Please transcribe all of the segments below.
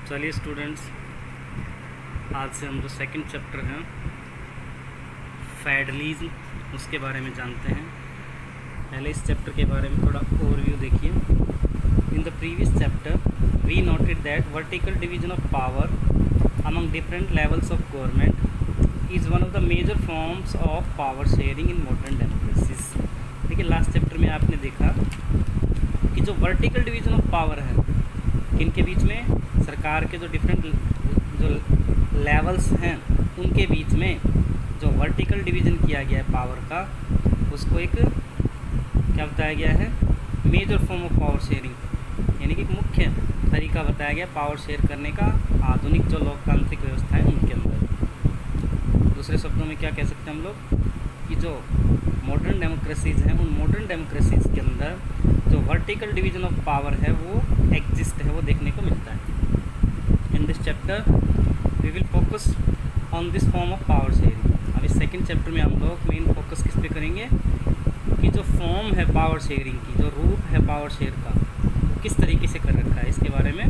चलिए स्टूडेंट्स, आज से हम जो सेकंड चैप्टर हैं फेडरलिज्म उसके बारे में जानते हैं। पहले इस चैप्टर के बारे में थोड़ा ओवरव्यू देखिए। In the previous chapter we noted that vertical division of power among different levels of government is one of the major forms of power sharing in modern democracies. देखिए लास्ट चैप्टर में आपने देखा कि जो vertical division of power है किनके बीच में, सरकार के जो डिफरेंट जो लेवल्स हैं उनके बीच में जो वर्टिकल डिवीज़न किया गया है पावर का, उसको एक क्या बताया गया है, major form of power sharing, यानी कि एक मुख्य तरीका बताया गया पावर शेयर करने का आधुनिक जो लोकतांत्रिक व्यवस्था है उनके अंदर। दूसरे शब्दों में क्या कह सकते हैं हम लोग कि जो मॉडर्न डेमोक्रेसीज़ हैं उन मॉडर्न डेमोक्रेसीज़ के अंदर जो वर्टिकल डिवीज़न ऑफ पावर है वो एग्जिस्ट है, वो देखने को मिलता है। In this chapter we will focus on this form of power sharing. अब इस सेकंड चैप्टर में हम लोग मेन फोकस किस पे करेंगे कि जो फॉर्म है पावर शेयरिंग की, जो रूप है पावर शेयर का, वो किस तरीके से कर रखा है, इसके बारे में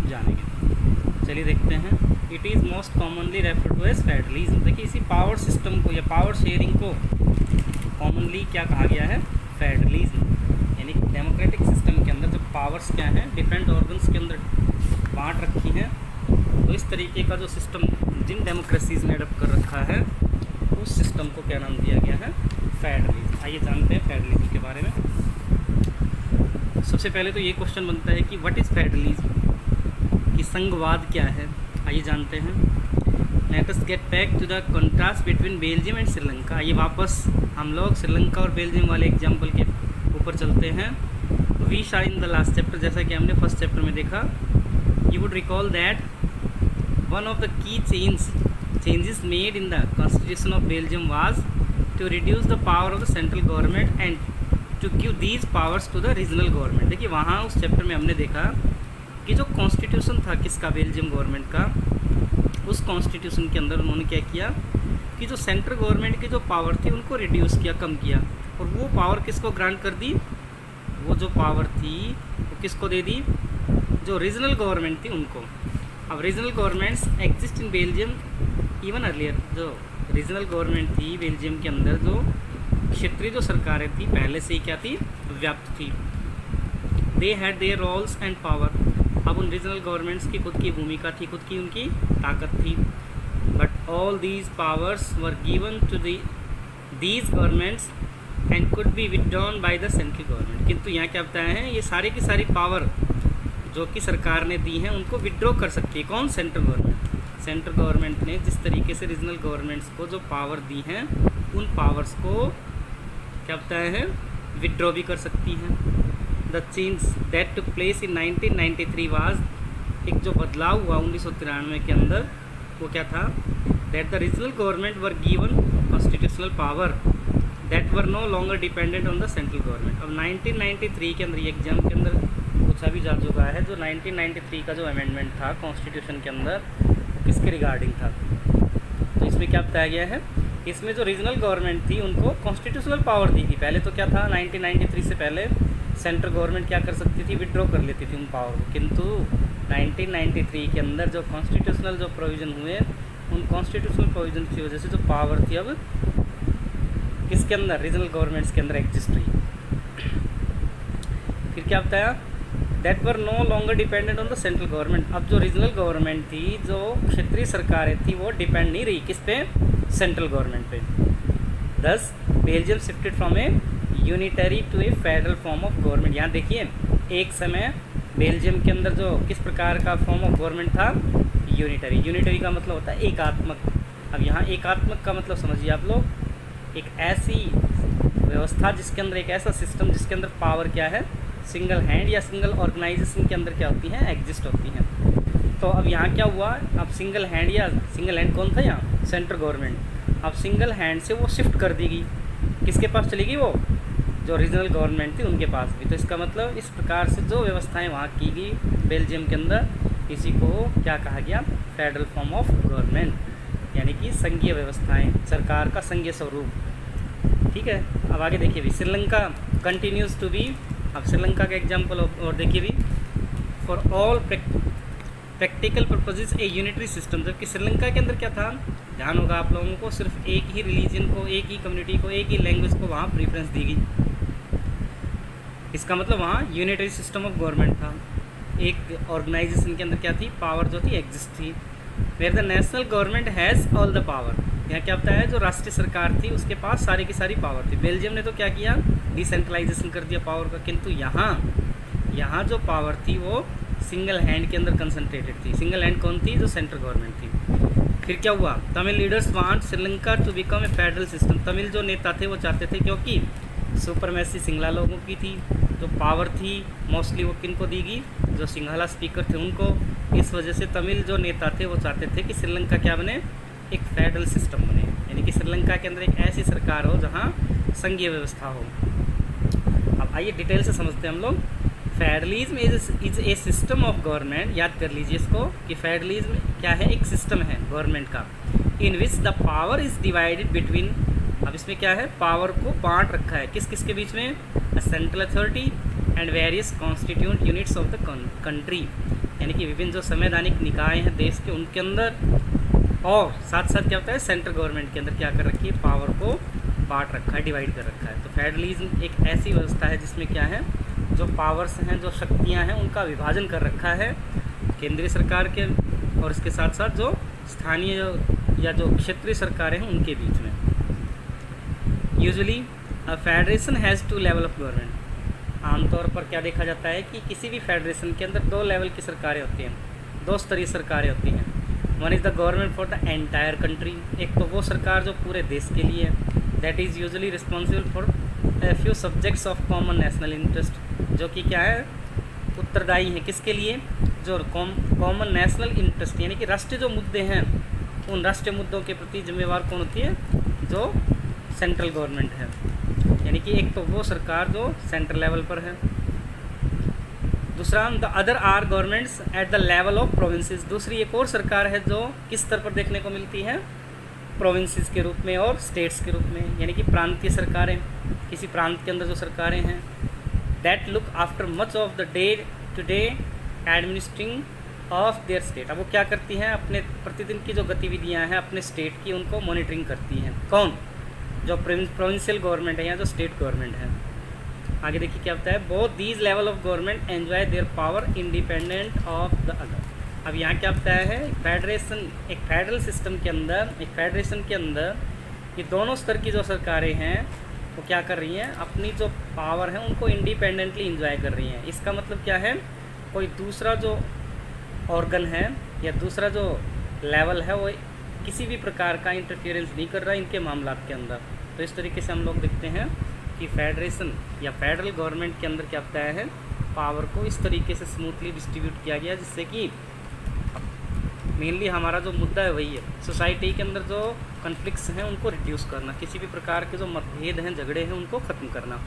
जानेंगे। चलिए देखते हैं। It is most commonly refer to as federalism. देखिए इसी पावर सिस्टम को या पावर शेयरिंग को कॉमनली क्या कहा गया है, फेडरलिज्म। यानी डेमोक्रेटिक सिस्टम के अंदर जो पावर्स क्या हैं डिफरेंट ऑर्गन्स के अंदर बांट रखी हैं, तो इस तरीके का जो सिस्टम जिन डेमोक्रेसीज़ ने अडॉप्ट कर रखा है उस सिस्टम को क्या नाम दिया गया है, फेडरलिज्म। आइए जानते हैं फेडरलिज्म के बारे में। सबसे पहले तो ये क्वेश्चन बनता है कि व्हाट इज़ फेडरलिज्म, कि संघवाद क्या है। आइए जानते हैं। Let us get back to the contrast between Belgium and Sri Lanka. आइए वापस हम लोग श्रीलंका और बेल्जियम वाले एग्जाम्पल के ऊपर चलते हैं। वी शा इन द लास्ट चैप्टर, जैसा कि हमने फर्स्ट चैप्टर में देखा, you would recall that one of the key changes made in the constitution of Belgium was to reduce the power of the central government and to give these powers to the regional government. देखिए वहाँ उस chapter में हमने देखा कि जो constitution था किसका, बेल्जियम गवर्नमेंट का, उस कॉन्स्टिट्यूशन के अंदर उन्होंने क्या किया कि जो सेंट्रल गवर्नमेंट की जो पावर थी उनको रिड्यूस किया, कम किया, और वो पावर किसको ग्रांट कर दी, वो जो पावर थी वो किसको दे दी, जो रीजनल गवर्नमेंट थी उनको। अब regional governments exist in Belgium even earlier. जो रीजनल गवर्नमेंट थी बेल्जियम के अंदर, जो क्षेत्रीय जो सरकारें थी पहले से ही क्या थी, व्याप्त थी। They had their roles and power. अब उन रीजनल गवर्नमेंट्स की खुद की भूमिका थी, खुद की उनकी ताकत थी। But all these powers were given to these governments and could be withdrawn by the central government. किंतु यहाँ क्या बताया है, ये सारी की सारी पावर जो कि सरकार ने दी हैं उनको विड्रॉ कर सकती है कौन, सेंट्रल गवर्नमेंट। सेंट्रल गवर्नमेंट ने जिस तरीके से रीजनल गवर्नमेंट्स को जो पावर दी हैं उन पावर्स को क्या बताया है, विड्रॉ भी कर सकती हैं। The change that took place in 1993 was, एक जो बदलाव हुआ 1993 के अंदर, वो क्या था, that the regional government were given constitutional power that were no longer dependent on the central government. अब 1993 के अंदर, ये एग्जाम के अंदर पूछा भी जा चुका है, जो 1993 का जो अमेंडमेंट था कॉन्स्टिट्यूशन के अंदर किसके रिगार्डिंग था, तो इसमें क्या बताया गया है, इसमें जो रीजनल गवर्नमेंट थी उनको कॉन्स्टिट्यूशनल पावर दी थी। पहले तो क्या था, 1993 से पहले सेंट्रल गवर्नमेंट क्या कर सकती थी, विड्रॉ कर लेती थी उन पावर को। किंतु 1993 के अंदर जो कॉन्स्टिट्यूशनल जो प्रोविज़न हुए, उन कॉन्स्टिट्यूशनल प्रोविज़न की वजह से जो पावर थी अब किसके अंदर, रीजनल गवर्नमेंट्स के अंदर एग्जिस्ट हुई। फिर क्या बताया, that were no longer dependent on the central government. अब जो रीजनल गवर्नमेंट थी, जो क्षेत्रीय सरकारें थी, वो डिपेंड नहीं रही किस पे, सेंट्रल गवर्नमेंट पे। Thus Belgium shifted from a unitary to a federal form of government. यहाँ देखिए एक समय बेल्जियम के अंदर जो किस प्रकार का फॉर्म ऑफ गवर्नमेंट था, यूनिटरी। यूनिटरी का मतलब होता है एकात्मक। अब यहाँ एकात्मक का मतलब समझिए आप लोग, एक ऐसी व्यवस्था जिसके अंदर, एक ऐसा सिस्टम जिसके अंदर पावर क्या है, सिंगल हैंड या सिंगल ऑर्गेनाइजेशन के अंदर क्या होती हैं, एग्जिस्ट होती हैं। तो अब यहाँ क्या हुआ, अब सिंगल हैंड, या सिंगल हैंड कौन था यहाँ, सेंट्रल गवर्नमेंट। अब सिंगल हैंड से वो शिफ्ट कर दी गई, किसके पास चली गई, वो जो रीजनल गवर्नमेंट थी उनके पास भी। तो इसका मतलब इस प्रकार से जो व्यवस्थाएं वहाँ की गई बेल्जियम के अंदर, इसी को क्या कहा गया, फेडरल फॉर्म ऑफ गवर्नमेंट, यानी कि संघीय व्यवस्थाएं, सरकार का संघीय स्वरूप। ठीक है। अब आगे देखिए भी, श्रीलंका कंटिन्यूज टू बी। अब श्रीलंका का एग्जाम्पल और देखिए भी, for all practical purposes A unitary system, जबकि श्रीलंका के अंदर क्या था, ध्यान होगा आप लोगों को, सिर्फ एक ही रिलीजन को, एक ही कम्युनिटी को, एक ही लैंग्वेज को वहाँ प्रेफरेंस दी गई। इसका मतलब वहाँ यूनिटरी सिस्टम ऑफ गवर्नमेंट था। एक ऑर्गेनाइजेशन के अंदर क्या थी, पावर जो थी एग्जिस्ट थी। Where the national government has all the power, यहाँ क्या होता है, जो राष्ट्रीय सरकार थी उसके पास सारी की सारी पावर थी। बेल्जियम ने तो क्या किया, डिसेंट्रलाइजेशन कर दिया पावर का, किंतु यहाँ जो पावर थी वो सिंगल हैंड के अंदर कंसंट्रेटेड थी। सिंगल हैंड कौन थी, जो सेंट्रल गवर्नमेंट थी। फिर क्या हुआ, Tamil leaders want Sri Lanka to become a federal system, Tamil जो नेता थे वो चाहते थे, क्योंकि सुपरमेसी सिंगला लोगों की थी, जो पावर थी मोस्टली वो किन को दी गई, जो सिंघला स्पीकर थे उनको। इस वजह से तमिल जो नेता थे वो चाहते थे कि श्रीलंका क्या बने, एक फेडरल सिस्टम बने, यानी कि श्रीलंका के अंदर एक ऐसी सरकार हो जहाँ संघीय व्यवस्था हो। अब आइए डिटेल से समझते हैं हम लोग। Federalism is a system of government, याद कर लीजिए इसको कि फेडरलिज्म क्या है, एक सिस्टम है गवर्नमेंट का, in which the power is divided between, अब इसमें क्या है, पावर को बांट रखा है किस किस के बीच में, central authority and various constituent units of the country, यानी कि विभिन्न जो संवैधानिक निकाय हैं देश के उनके अंदर, और साथ साथ क्या होता है, सेंट्रल गवर्नमेंट के अंदर क्या कर रखी है, पावर को बांट रखा है, डिवाइड कर रखा है। तो फेडरलिज्म एक ऐसी व्यवस्था है जिसमें क्या है, जो पावर्स हैं, जो शक्तियां हैं, उनका विभाजन कर रखा है केंद्रीय सरकार के और इसके साथ साथ जो स्थानीय या जो क्षेत्रीय सरकारें हैं उनके बीच में। Usually a federation has two level of government, आमतौर पर क्या देखा जाता है कि किसी भी फेडरेशन के अंदर दो लेवल की सरकारें होती हैं, दो स्तरीय सरकारें होती हैं। One is the government for the entire country, एक तो वो सरकार जो पूरे देश के लिए है, that is usually responsible for a few subjects of common national interest, जो कि क्या है, उत्तरदायी हैं किसके लिए, जो कॉमन नेशनल इंटरेस्ट यानी कि राष्ट्रीय जो मुद्दे हैं, उन राष्ट्रीय मुद्दों के प्रति जिम्मेवार कौन होती है, जो सेंट्रल गवर्नमेंट है। यानी कि एक तो वो सरकार जो सेंट्रल लेवल पर है, दूसरा the other are governments at the level of provinces, दूसरी एक और सरकार है जो किस स्तर पर देखने को मिलती है, प्रोविंसेस के रूप में और स्टेट्स के रूप में, यानी कि प्रांतीय सरकारें, किसी प्रांत के अंदर जो सरकारें हैं, that look after much of the day to day administering of their state, अब वो क्या करती हैं, अपने प्रतिदिन की जो गतिविधियां हैं अपने स्टेट की उनको मॉनिटरिंग करती हैं। कौन, जो प्रोविंशियल गवर्नमेंट है या जो स्टेट गवर्नमेंट है। आगे देखिए क्या होता है, both these level of government enjoy their power independent of the other. अब यहाँ क्या होता है, फेडरेशन, एक फेडरल सिस्टम के अंदर, एक फेडरेशन के अंदर ये दोनों स्तर की जो सरकारें हैं वो क्या कर रही हैं, अपनी जो पावर है उनको इंडिपेंडेंटली इंजॉय कर रही हैं। इसका मतलब क्या है, कोई दूसरा जो ऑर्गन है या दूसरा जो लेवल है वो किसी भी प्रकार का इंटरफियरेंस नहीं कर रहा इनके मामलात के अंदर। तो इस तरीके से हम लोग देखते हैं कि फेडरेशन या फेडरल गवर्नमेंट के अंदर क्या होता है, पावर को इस तरीके से स्मूथली डिस्ट्रीब्यूट किया गया, जिससे कि मेनली हमारा जो मुद्दा है वही है, सोसाइटी के अंदर जो कॉन्फ्लिक्ट्स हैं उनको रिड्यूस करना, किसी भी प्रकार के जो मतभेद हैं, झगड़े हैं, उनको ख़त्म करना।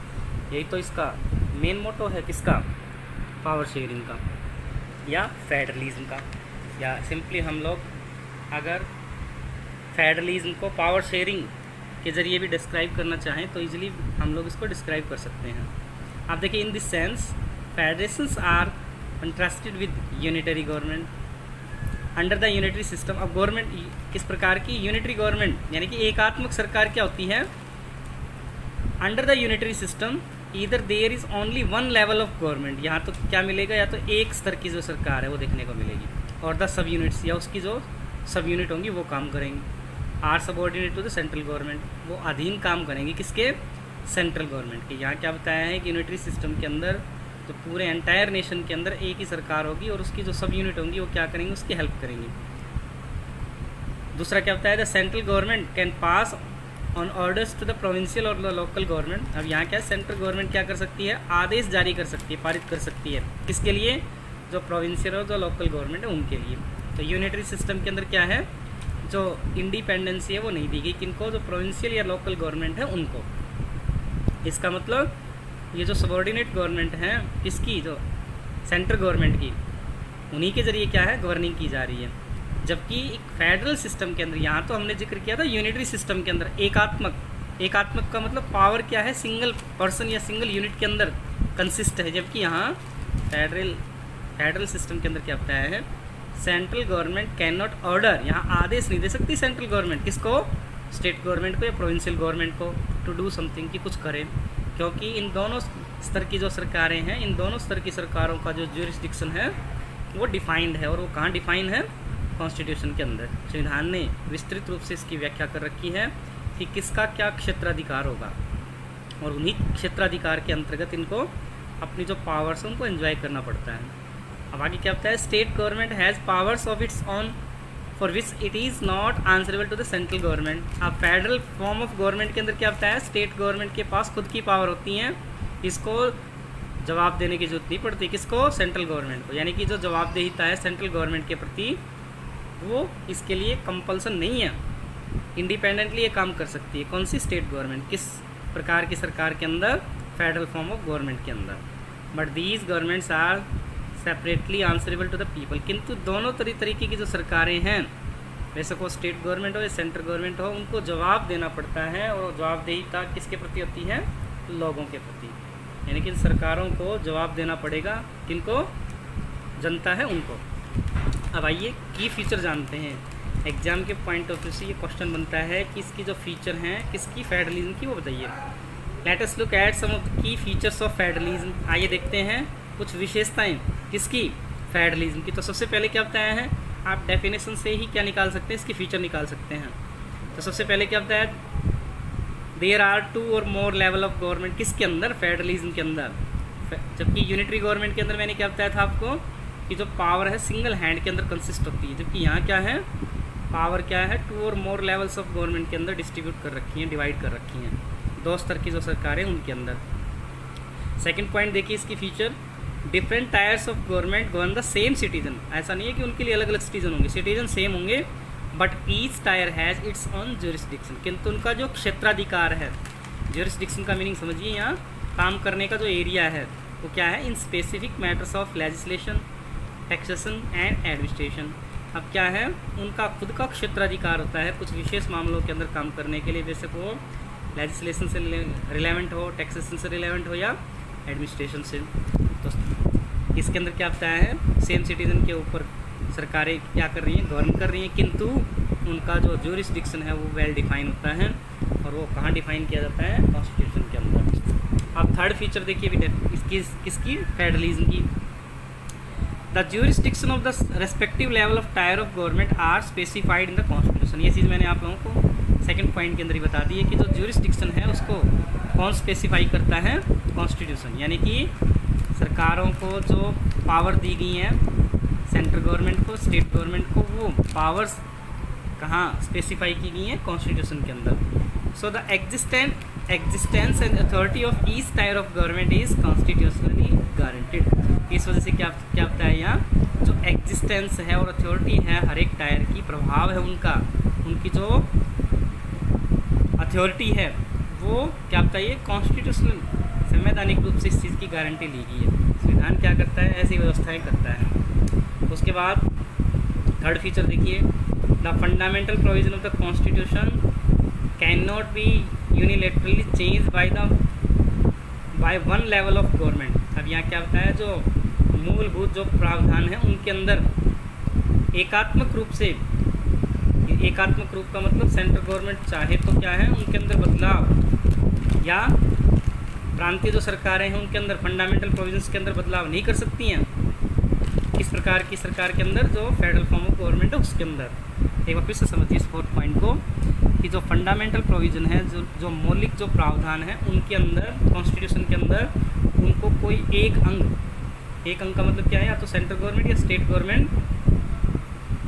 यही तो इसका मेन मोटो है, किसका, पावर शेयरिंग का या फेडरलिज्म का। या सिंपली हम लोग अगर फेडरलिज्म को पावर शेयरिंग के ज़रिए भी डिस्क्राइब करना चाहें तो इजीली हम लोग इसको डिस्क्राइब कर सकते हैं। आप देखिए, in this sense federations are contrasted with unitary government under the unitary system. अब गवर्नमेंट किस प्रकार की, यूनिटरी गवर्नमेंट यानी कि एकात्मक सरकार क्या होती है, under the unitary system either there is only one level of government, यहाँ तो क्या मिलेगा, या तो एक स्तर की जो सरकार है वो देखने को मिलेगी, और द सब यूनिट्स या उसकी जो सब यूनिट होंगी वो काम करेंगी, or subordinate to the central government, वो अधीन काम करेंगी किसके, सेंट्रल गवर्नमेंट के। यहाँ क्या बताया है कि यूनिटरी सिस्टम के अंदर तो पूरे एंटायर नेशन के अंदर एक ही सरकार होगी और उसकी जो सब यूनिट होंगी वो क्या करेंगी, उसकी हेल्प करेंगी। दूसरा क्या होता है, the central government can pass on orders to the provincial और द लोकल गवर्नमेंट। अब यहाँ क्या है, सेंट्रल गवर्नमेंट क्या कर सकती है, आदेश जारी कर सकती है, पारित कर सकती है, किसके लिए, जो प्रोविंशियल और जो लोकल गवर्नमेंट है उनके लिए। तो यूनिटरी सिस्टम के अंदर क्या है, जो इंडिपेंडेंसी है वो नहीं दी गई, किनको, जो प्रोविंशियल या लोकल गवर्नमेंट है उनको। इसका मतलब ये जो सबऑर्डिनेट गवर्नमेंट है किसकी, जो सेंट्रल गवर्नमेंट की, उन्हीं के ज़रिए क्या है, गवर्निंग की जा रही है। जबकि एक फेडरल सिस्टम के अंदर, यहाँ तो हमने जिक्र किया था यूनिटरी सिस्टम के अंदर एकात्मक का मतलब पावर क्या है, सिंगल पर्सन या सिंगल यूनिट के अंदर कंसिस्ट है, जबकि यहाँ फेडरल सिस्टम के अंदर क्या बताया है, central government can not order, यहाँ आदेश नहीं दे सकती सेंट्रल गवर्नमेंट, किसको, स्टेट गवर्नमेंट को या प्रोविंशियल गवर्नमेंट को, टू डू समथिंग, कि कुछ करें, क्योंकि इन दोनों स्तर की जो सरकारें हैं, इन दोनों स्तर की सरकारों का जो ज्यूरिसडिक्शन है वो डिफाइंड है, और वो कहाँ डिफाइंड है, कॉन्स्टिट्यूशन के अंदर। संविधान ने विस्तृत रूप से इसकी व्याख्या कर रखी है कि किसका क्या क्षेत्राधिकार होगा, और उन्हीं क्षेत्राधिकार के अंतर्गत इनको अपनी जो पावर्स हैं उनको एंजॉय करना पड़ता है। अब आगे क्या होता है, state government has powers of its own for which it is not answerable to the central government. अब फेडरल फॉर्म ऑफ गवर्नमेंट के अंदर क्या होता है, स्टेट गवर्नमेंट के पास खुद की पावर होती हैं, इसको जवाब देने की जरूरत नहीं पड़ती, किसको, सेंट्रल गवर्नमेंट को, यानी कि जो जवाबदेहिता है सेंट्रल गवर्नमेंट के प्रति वो इसके लिए कंपल्सन नहीं है, इंडिपेंडेंटली ये काम कर सकती है। कौन सी, स्टेट गवर्नमेंट, किस प्रकार की सरकार के अंदर, फेडरल फॉर्म ऑफ गवर्नमेंट के अंदर। But these governments are separately answerable to the people, किंतु दोनों तरीके की जो सरकारें हैं, वैसे को स्टेट गवर्नमेंट हो या सेंट्रल गवर्नमेंट हो, उनको जवाब देना पड़ता है, और जवाबदेहिता किसके प्रति होती है, लोगों के प्रति, यानी कि सरकारों को जवाब देना पड़ेगा, किनको, जनता है उनको। अब आइए की फीचर जानते हैं, एग्जाम के पॉइंट ऑफ व्यू से ये क्वेश्चन बनता है कि इसकी जो फीचर हैं किसकी, फेडरलिज्म की, वो बताइए। Let us look at some of the key features of federalism. आइए देखते हैं कुछ विशेषताएं किसकी, फेडरलिज्म की। तो सबसे पहले क्या बताया है, आप डेफिनेशन से ही क्या निकाल सकते हैं, इसकी फीचर निकाल सकते हैं। तो सबसे पहले क्या बताया, देयर आर 2 और मोर लेवल ऑफ गवर्नमेंट, किसके अंदर, फेडरलिज्म के अंदर। जबकि यूनिटरी गवर्नमेंट के अंदर मैंने क्या बताया था आपको कि जो पावर है सिंगल हैंड के अंदर कंसिस्ट होती है, जबकि यहाँ क्या है, पावर क्या है, 2 और मोर लेवल्स ऑफ गवर्नमेंट के अंदर डिस्ट्रीब्यूट कर रखी हैं, डिवाइड कर रखी हैं, 2 स्तर की जो सरकारें उनके अंदर। सेकंड पॉइंट देखिए इसकी feature, different tyres of government govern the same citizen. ऐसा नहीं है कि उनके लिए अलग अलग सिटीजन होंगे, सिटीजन सेम होंगे, but each tyre has its on jurisdiction, किंतु उनका जो क्षेत्राधिकार है, ज्यूरिसडिक्शन का मीनिंग समझिए, यहाँ काम करने का जो एरिया है वो क्या है, in specific matters of legislation, taxation and administration. अब क्या है, उनका खुद का क्षेत्राधिकार होता है कुछ विशेष मामलों के अंदर काम करने के लिए, जैसे वो लेजिस्लेशन से रिलेवेंट हो, टैक्सेशन से रिलेवेंट हो या एडमिनिस्ट्रेशन से। तो इसके अंदर क्या बताया है, सेम सिटीजन के ऊपर सरकारें क्या कर रही हैं, गवर्न कर रही हैं, किंतु उनका जो ज्यूरिसडिक्शन है वो वेल डिफाइन होता है, और वो कहाँ डिफाइन किया जाता है, कॉन्स्टिट्यूशन के अंदर। अब थर्ड फीचर देखिए किसकी, फेडरलिज्म की। The jurisdiction of the respective level of tier of government are specified in the constitution. ये चीज़ मैंने आप लोगों को सेकंड पॉइंट के अंदर ही बता दी है कि जो ज्यूरिसडिक्शन है उसको कौन स्पेसिफाई करता है, कॉन्स्टिट्यूशन, यानी कि सरकारों को जो पावर दी गई हैं, सेंट्रल गवर्नमेंट को, स्टेट गवर्नमेंट को, वो पावर्स कहाँ स्पेसिफाई की गई हैं, कॉन्स्टिट्यूशन के अंदर। So the existence and authority of each tyre of government is constitutionally guaranteed. इस वजह से क्या होता है, यहाँ जो एग्जिस्टेंस है और अथॉरिटी है हर एक टायर की, प्रभाव है उनका, उनकी जो अथॉरिटी है वो क्या होता है, कॉन्स्टिट्यूशनल, संवैधानिक रूप से इस चीज़ की गारंटी ली गई है। संविधान क्या करता है, ऐसी व्यवस्थाएं करता है। उसके बाद थर्ड फीचर देखिए, the fundamental provision of the constitution can not be unilaterally change by one level of government. अब यहाँ क्या होता है, जो मूलभूत जो प्रावधान है उनके अंदर एकात्मक रूप से, एकात्मक रूप का मतलब सेंट्रल गवर्नमेंट चाहे तो क्या है उनके अंदर बदलाव, या प्रांतीय जो सरकारें हैं उनके अंदर फंडामेंटल प्रोविजंस के अंदर बदलाव नहीं कर सकती हैं। किस प्रकार की सरकार के अंदर, जो फेडरल फॉर्म ऑफ गवर्नमेंट है उसके अंदर। एक बार फिर से समझिए इस फोर्थ पॉइंट को कि जो फंडामेंटल प्रोविज़न है, जो मौलिक जो प्रावधान है उनके अंदर, कॉन्स्टिट्यूशन के अंदर, उनको कोई एक अंग का मतलब क्या है, या तो सेंट्रल गवर्नमेंट या स्टेट गवर्नमेंट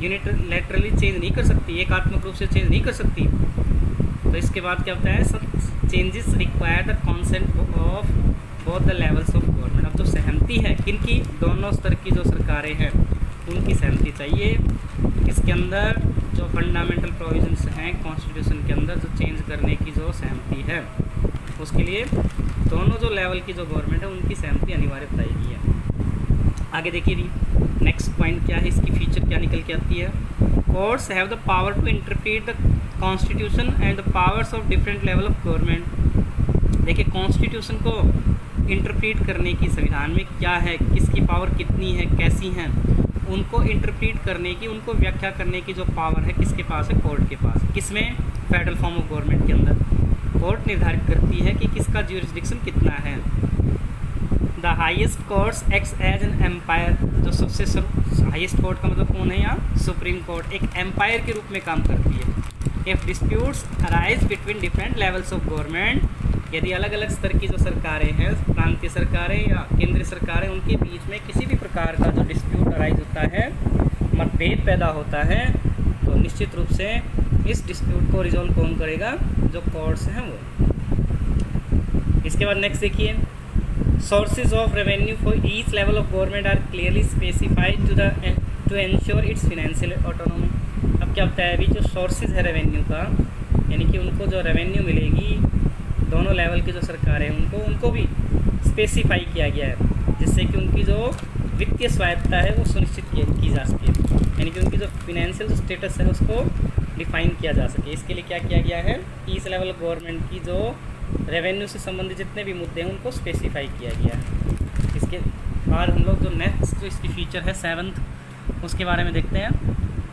यूनिलैटरली चेंज नहीं कर सकती, एकात्मक रूप से चेंज नहीं कर सकती। तो इसके बाद क्या होता है, सब changes require the consent of both the levels of government. अब जो सहमति है किनकी, दोनों स्तर की जो सरकारें हैं उनकी सहमति चाहिए। इसके अंदर जो फंडामेंटल प्रोविजंस हैं कॉन्स्टिट्यूशन के अंदर, जो चेंज करने की जो सहमति है, उसके लिए दोनों जो लेवल की जो गवर्नमेंट है उनकी सहमति अनिवार्य बताई गई है। आगे देखिए नेक्स्ट पॉइंट क्या है, इसकी फीचर क्या निकल के आती है। Courts have the power to interpret the constitution and the powers of different level of government. देखिए कॉन्स्टिट्यूशन को इंटरप्रेट करने की संविधान में क्या है, किसकी पावर कितनी है, कैसी हैं, उनको इंटरप्रीट करने की, उनको व्याख्या करने की जो पावर है किसके पास है? कोर्ट के पास। किसमें? फेडरल फॉर्म ऑफ गवर्नमेंट के अंदर कोर्ट निर्धारित करती है कि किसका ज्यूरिसडिक्शन कितना है। The highest courts acts as an umpire, जो सबसे हाईएस्ट कोर्ट का मतलब कौन है यहाँ? सुप्रीम कोर्ट एक एम्पायर के रूप में काम करती है। If disputes arise between different levels of government, यदि अलग अलग स्तर की जो सरकारें हैं, प्रांतीय सरकारें या केंद्रीय सरकारें, उनके बीच में किसी भी प्रकार का जो डिस्प्यूट अराइज होता है, मतभेद पैदा होता है, तो निश्चित रूप से इस डिस्प्यूट को रिजॉल्व कौन करेगा? जो कोर्ट्स हैं वो। इसके बाद नेक्स्ट देखिए, sources of revenue for each level of government are clearly specified to ensure its financial autonomy. अब क्या होता है? अभी जो सोर्सेज है रेवेन्यू का, यानी कि उनको जो रेवेन्यू मिलेगी दोनों लेवल की जो सरकारें हैं उनको भी स्पेसिफाई किया गया है, जिससे कि उनकी जो वित्तीय स्वायत्ता है वो सुनिश्चित की जा सके, यानी कि उनकी जो फिनेंशियल जो स्टेटस है उसको डिफाइन किया जा सके। इसके लिए क्या किया गया है? ईच लेवल ऑफ गवर्नमेंट की जो रेवेन्यू से संबंधित जितने भी मुद्दे हैं उनको स्पेसिफाई किया गया है। इसके बाद हम लोग जो नेक्स्ट जो इसकी फीचर है 7th, उसके बारे में देखते हैं।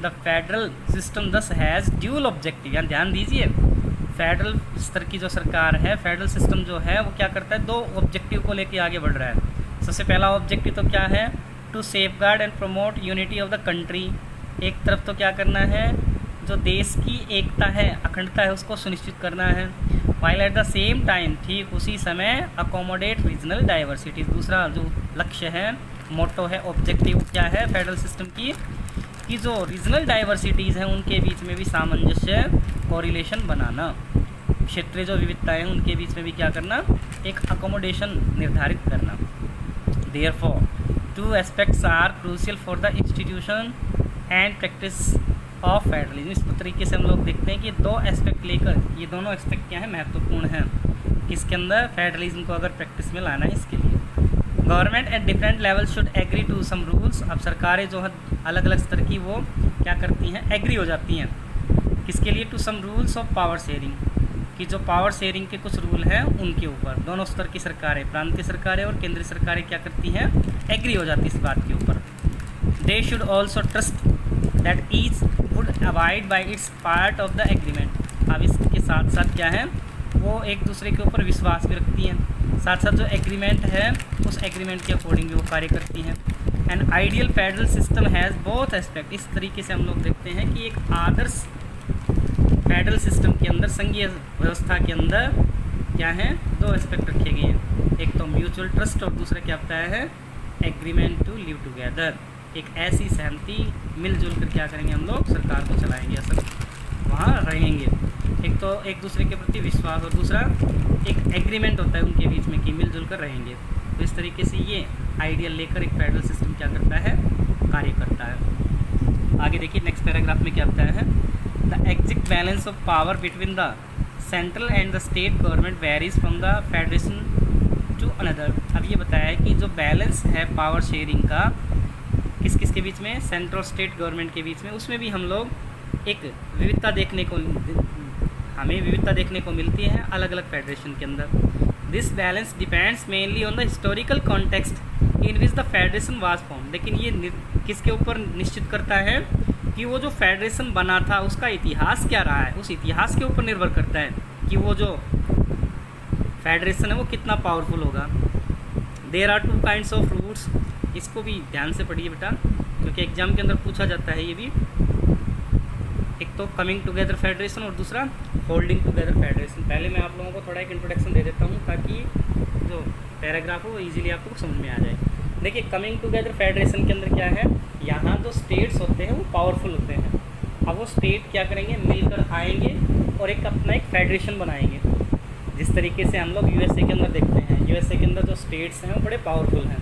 द फेडरल सिस्टम दस हैज़ ड्यूल ऑब्जेक्टिव। यहाँ ध्यान दीजिए, फेडरल स्तर की जो सरकार है, फेडरल सिस्टम जो है वो क्या करता है? 2 ऑब्जेक्टिव को लेके आगे बढ़ रहा है। सबसे पहला ऑब्जेक्टिव तो क्या है? To safeguard and promote unity of the country. एक तरफ तो क्या करना है? जो देश की एकता है, अखंडता है, उसको सुनिश्चित करना है। While at the same time, ठीक उसी समय, अकोमोडेट रीजनल डाइवर्सिटी। दूसरा जो लक्ष्य है, मोटो है, ऑब्जेक्टिव क्या है फेडरल सिस्टम की? कि जो रीजनल डाइवर्सिटीज़ हैं उनके बीच में भी सामंजस्य, कोरिलेशन बनाना। क्षेत्रीय जो विविधताएँ हैं उनके बीच में भी क्या करना? एक अकोमोडेशन निर्धारित करना। Therefore 2 aspects are crucial for the institution and practice of federalism. इस तरीके से हम लोग देखते हैं कि 2 एस्पेक्ट लेकर, ये दोनों एस्पेक्ट क्या है? महत्वपूर्ण हैं किसके अंदर? फेडरलिज्म को अगर प्रैक्टिस में लाना है इसके लिए। Government at different level should agree to some rules. अब सरकारें जो है अलग अलग स्तर की वो क्या करती हैं? एग्री हो जाती हैं किसके लिए? To some rules of power sharing, कि जो पावर शेयरिंग के कुछ रूल हैं उनके ऊपर दोनों स्तर की सरकारें, प्रांतीय सरकारें और केंद्रीय सरकारें क्या करती हैं? एग्री हो जाती है इस बात के ऊपर। They should also trust that each would abide by its part of the agreement. अब इसके साथ साथ क्या है? वो एक दूसरे के ऊपर विश्वास भी रखती हैं, साथ साथ जो एग्रीमेंट है उस एग्रीमेंट के अकॉर्डिंग भी वो कार्य करती हैं। And ideal federal system has both aspect. इस तरीके से हम लोग देखते हैं कि एक आदर्श फेडरल सिस्टम के अंदर, संघीय व्यवस्था के अंदर क्या है? 2 एस्पेक्ट रखे गए हैं। एक तो म्यूचुअल ट्रस्ट और दूसरा क्या बताया है? Agreement to live together. एक ऐसी सहमति, मिलजुल कर क्या करेंगे हम लोग? सरकार को चलाएंगे, असल वहाँ रहेंगे। एक तो एक दूसरे के प्रति विश्वास और दूसरा एक एग्रीमेंट होता है उनके बीच में कि मिलजुल कर रहेंगे। तो इस तरीके से ये आइडियल लेकर एक फेडरल सिस्टम क्या करता है? कार्य करता है। आगे देखिए नेक्स्ट पैराग्राफ में क्या बताया है? The exact balance of power between the central and the state government varies from the federation to another. अब ये बताया है कि जो बैलेंस है पावर शेयरिंग का किस किस के बीच में? सेंट्रल और स्टेट गवर्नमेंट के बीच में। उसमें भी हम लोग एक विविधता देखने को मिलती है अलग अलग फेडरेशन के अंदर। This balance depends mainly on the historical context in which the federation was form. लेकिन ये किसके ऊपर निश्चित करता है? कि वो जो फेडरेशन बना था उसका इतिहास क्या रहा है, उस इतिहास के ऊपर निर्भर करता है कि वो जो फेडरेशन है वो कितना पावरफुल होगा। There are 2 kinds of routes. इसको भी ध्यान से पढ़िए बेटा, क्योंकि एग्जाम के अंदर पूछा जाता है ये भी। एक तो कमिंग टुगेदर फेडरेशन और दूसरा होल्डिंग टुगेदर फेडरेशन। पहले मैं आप लोगों को थोड़ा एक इंट्रोडक्शन दे देता हूँ ताकि जो पैराग्राफ हो वो ईजिली आपको समझ में आ जाए। देखिए कमिंग टुगेदर फेडरेशन के अंदर क्या है? यहाँ जो स्टेट्स होते हैं वो पावरफुल होते हैं। अब वो स्टेट क्या करेंगे? मिलकर आएंगे और एक अपना एक फेडरेशन बनाएंगे। जिस तरीके से हम लोग यूएसए के अंदर देखते हैं, यूएसए के अंदर जो स्टेट्स हैं वो बड़े पावरफुल हैं।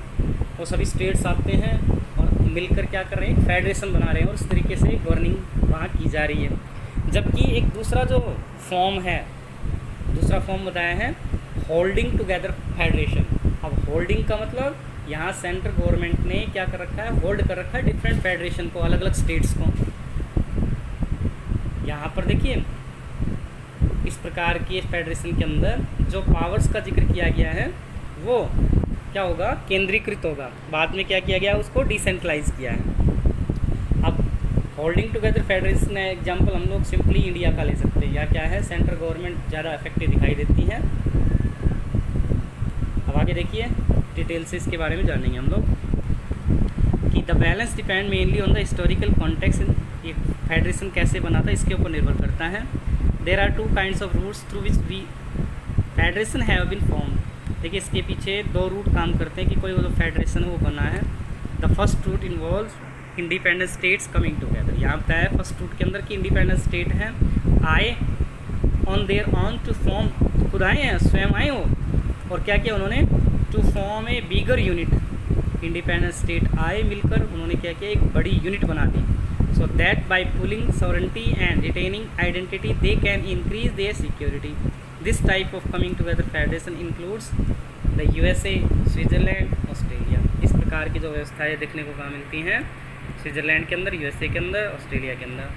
वो सभी स्टेट्स आते हैं और मिलकर क्या कर रहे हैं? फेडरेशन बना रहे हैं और इस तरीके से गवर्निंग वहाँ की जा रही है। जबकि एक दूसरा जो फॉर्म है, दूसरा फॉर्म बताया है होल्डिंग टुगेदर फेडरेशन। अब होल्डिंग का मतलब यहाँ सेंट्रल गवर्नमेंट ने क्या कर रखा है? होल्ड कर रखा है डिफरेंट फेडरेशन को, अलग अलग स्टेट्स को। यहाँ पर देखिए इस प्रकार की फेडरेशन के अंदर जो पावर्स का जिक्र किया गया है वो क्या होगा? केंद्रीकृत होगा। बाद में क्या किया गया? उसको डिसेंट्रलाइज किया है। अब होल्डिंग टुगेदर फेडरेशन एग्जांपल हम लोग सिंपली इंडिया का ले सकते हैं, या क्या है सेंट्रल गवर्नमेंट ज़्यादा इफेक्टिव दिखाई देती है। अब आगे देखिए डिटेल से इसके बारे में जानेंगे हम लोग कि the balance depend mainly on the historical context. ये फेडरेशन कैसे बना था इसके ऊपर निर्भर करता है। There are 2 kinds of routes through which we federation have been form. देखिए इसके पीछे 2 रूट काम करते हैं कि कोई जो फेडरेशन है वो बना है। The first route involve independent states coming together. यहाँ पे है फर्स्ट रूट के अंदर कि इंडिपेंडेंट स्टेट हैं आए on their own to form, खुद आए हैं स्वयं आए हो और क्या किया उन्होंने, to form a bigger unit. Independent state आए मिलकर उन्होंने क्या किया, एक बड़ी यूनिट बना दी। So that by pooling sovereignty and retaining identity they can increase their security. This type of coming together federation includes the USA, Switzerland, Australia. इस प्रकार की जो व्यवस्थाएं देखने को कहाँ मिलती हैं, स्विट्ज़रलैंड के अंदर, USA के अंदर, ऑस्ट्रेलिया के अंदर।